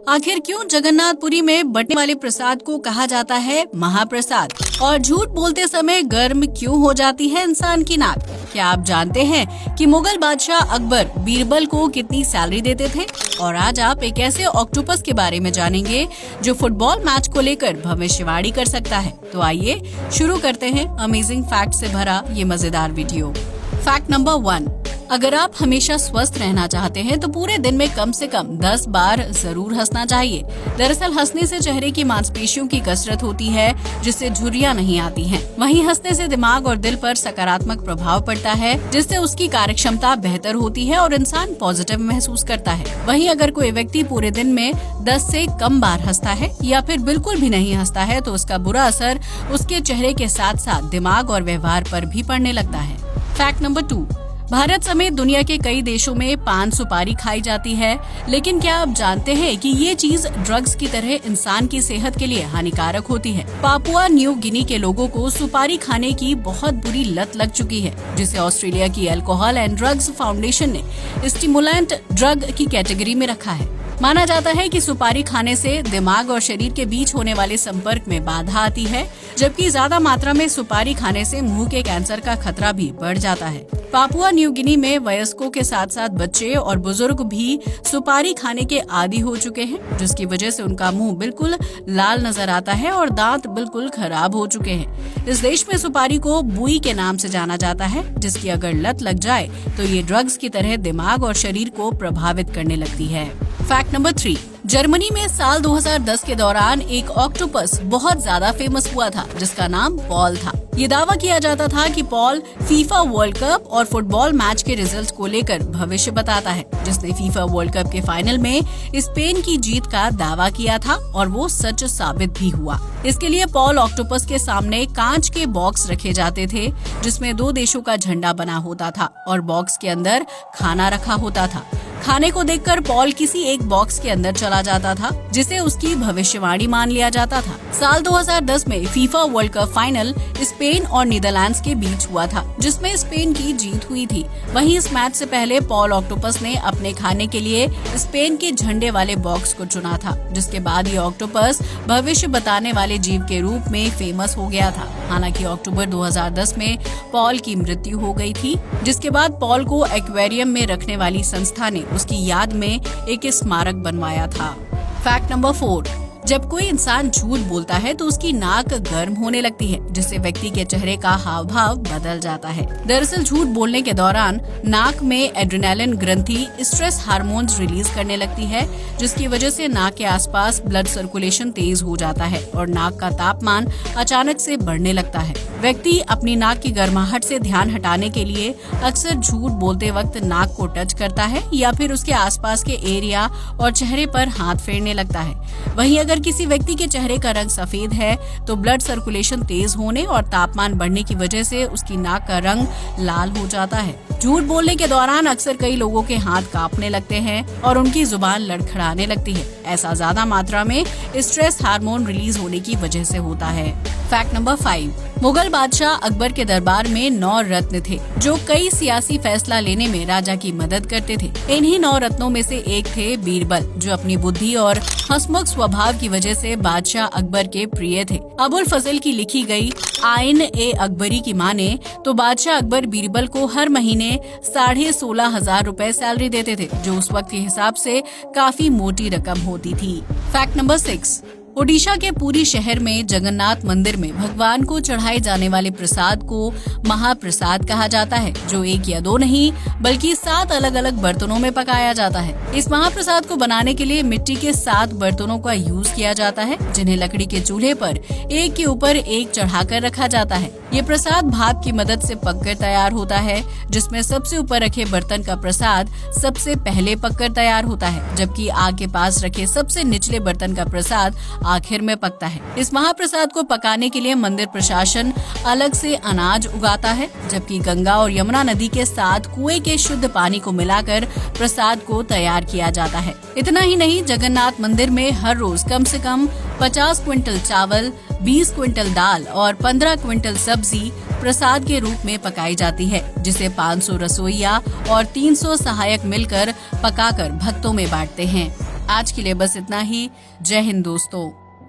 आखिर क्यों जगन्नाथपुरी में बंटने वाले प्रसाद को कहा जाता है महाप्रसाद? और झूठ बोलते समय गर्म क्यों हो जाती है इंसान की नाक? क्या आप जानते हैं कि मुगल बादशाह अकबर बीरबल को कितनी सैलरी देते थे? और आज आप एक ऐसे ऑक्टोपस के बारे में जानेंगे जो फुटबॉल मैच को लेकर भविष्यवाणी कर सकता है। तो आइए शुरू करते हैं अमेजिंग फैक्ट से भरा ये मजेदार वीडियो। फैक्ट नंबर 1, अगर आप हमेशा स्वस्थ रहना चाहते हैं तो पूरे दिन में कम से कम 10 बार जरूर हंसना चाहिए। दरअसल हंसने से चेहरे की मांसपेशियों की कसरत होती है जिससे झुर्रियां नहीं आती हैं। वहीं हंसने से दिमाग और दिल पर सकारात्मक प्रभाव पड़ता है जिससे उसकी कार्यक्षमता बेहतर होती है और इंसान पॉजिटिव महसूस करता है। वहीं अगर कोई व्यक्ति पूरे दिन में 10 से कम बार हंसता है या फिर बिल्कुल भी नहीं हंसता है तो उसका बुरा असर उसके चेहरे के साथ साथ दिमाग और व्यवहार पर भी पड़ने लगता है। फैक्ट नंबर 2, भारत समेत दुनिया के कई देशों में पान सुपारी खाई जाती है, लेकिन क्या आप जानते हैं कि ये चीज ड्रग्स की तरह इंसान की सेहत के लिए हानिकारक होती है। पापुआ न्यू गिनी के लोगों को सुपारी खाने की बहुत बुरी लत लग चुकी है, जिसे ऑस्ट्रेलिया की अल्कोहल एंड ड्रग्स फाउंडेशन ने स्टिमुलेंट ड्रग की कैटेगरी में रखा है। माना जाता है कि सुपारी खाने से दिमाग और शरीर के बीच होने वाले संपर्क में बाधा आती है, जबकि ज्यादा मात्रा में सुपारी खाने से मुंह के कैंसर का खतरा भी बढ़ जाता है। पापुआ न्यू गिनी में वयस्कों के साथ साथ बच्चे और बुजुर्ग भी सुपारी खाने के आदी हो चुके हैं, जिसकी वजह से उनका मुंह बिल्कुल लाल नजर आता है और दांत बिल्कुल खराब हो चुके हैं। इस देश में सुपारी को बुई के नाम से जाना जाता है, जिसकी अगर लत लग जाए तो ये ड्रग्स की तरह दिमाग और शरीर को प्रभावित करने लगती है। फैक्ट नंबर 3, जर्मनी में साल 2010 के दौरान एक ऑक्टोपस बहुत ज्यादा फेमस हुआ था जिसका नाम पॉल था। ये दावा किया जाता था कि पॉल फीफा वर्ल्ड कप और फुटबॉल मैच के रिजल्ट को लेकर भविष्य बताता है, जिसने फीफा वर्ल्ड कप के फाइनल में स्पेन की जीत का दावा किया था और वो सच साबित भी हुआ। इसके लिए पॉल ऑक्टोपस के सामने कांच के बॉक्स रखे जाते थे जिसमें 2 देशों का झंडा बना होता था और बॉक्स के अंदर खाना रखा होता था। खाने को देखकर पॉल किसी एक बॉक्स के अंदर चला जाता था जिसे उसकी भविष्यवाणी मान लिया जाता था। साल 2010 में FIFA world cup final Spain और नीदरलैंड्स के बीच हुआ था, जिसमें स्पेन की जीत हुई थी। वहीं इस मैच से पहले पॉल ऑक्टोपस ने अपने खाने के लिए स्पेन के झंडे वाले बॉक्स को चुना था, जिसके बाद ये ऑक्टोपस भविष्य बताने वाले जीव के रूप में फेमस हो गया था। हालांकि अक्टूबर 2010 में पॉल की मृत्यु हो गई थी, जिसके बाद पॉल को एक्वेरियम में रखने वाली संस्था ने उसकी याद में एक स्मारक बनवाया था। फैक्ट नंबर 4, जब कोई इंसान झूठ बोलता है तो उसकी नाक गर्म होने लगती है, जिससे व्यक्ति के चेहरे का हाव भाव बदल जाता है। दरअसल झूठ बोलने के दौरान नाक में एड्रेनालिन ग्रंथि स्ट्रेस हार्मोन्स रिलीज करने लगती है, जिसकी वजह से नाक के आसपास ब्लड सर्कुलेशन तेज हो जाता है और नाक का तापमान अचानक से बढ़ने लगता है। व्यक्ति अपनी नाक की गर्माहट से ध्यान हटाने के लिए अक्सर झूठ बोलते वक्त नाक को टच करता है या फिर उसके आसपास के एरिया और चेहरे पर हाथ फेरने लगता है। वहीं अगर किसी व्यक्ति के चेहरे का रंग सफेद है तो ब्लड सर्कुलेशन तेज होने और तापमान बढ़ने की वजह से उसकी नाक का रंग लाल हो जाता है। झूठ बोलने के दौरान अक्सर कई लोगों के हाथ कांपने लगते हैं और उनकी जुबान लड़खड़ाने लगती है। ऐसा ज्यादा मात्रा में स्ट्रेस हार्मोन रिलीज होने की वजह से होता है। फैक्ट नंबर 5, मुगल बादशाह अकबर के दरबार में 9 रत्न थे जो कई सियासी फैसला लेने में राजा की मदद करते थे। इन्हीं 9 रत्नों में से एक थे बीरबल, जो अपनी बुद्धि और हंसमुख स्वभाव की वजह से बादशाह अकबर के प्रिय थे। अबुल फजल की लिखी गई आइन ए अकबरी की माने तो बादशाह अकबर बीरबल को हर महीने 16,500 रुपए सैलरी देते थे, जो उस वक्त के हिसाब से काफी मोटी रकम होती थी। फैक्ट नंबर 6, ओडिशा के पुरी शहर में जगन्नाथ मंदिर में भगवान को चढ़ाए जाने वाले प्रसाद को महाप्रसाद कहा जाता है, जो 1 या 2 नहीं बल्कि 7 अलग अलग बर्तनों में पकाया जाता है। इस महाप्रसाद को बनाने के लिए मिट्टी के 7 बर्तनों का यूज किया जाता है, जिन्हें लकड़ी के चूल्हे पर एक के ऊपर एक चढ़ाकर रखा जाता है। ये प्रसाद भाप की मदद से पककर तैयार होता है, जिसमें सबसे ऊपर रखे बर्तन का प्रसाद सबसे पहले पककर तैयार होता है, जबकि आग के पास रखे सबसे निचले बर्तन का प्रसाद आखिर में पकता है। इस महाप्रसाद को पकाने के लिए मंदिर प्रशासन अलग से अनाज उगाता है, जबकि गंगा और यमुना नदी के साथ कुएं के शुद्ध पानी को मिलाकर प्रसाद को तैयार किया जाता है। इतना ही नहीं, जगन्नाथ मंदिर में हर रोज कम से कम 50 क्विंटल चावल, 20 क्विंटल दाल और 15 क्विंटल सब्जी प्रसाद के रूप में पकाई जाती है, जिसे 500 रसोइया और 300 सहायक मिलकर पकाकर भक्तों में बांटते हैं। आज के लिए बस इतना ही। जय हिंद दोस्तों।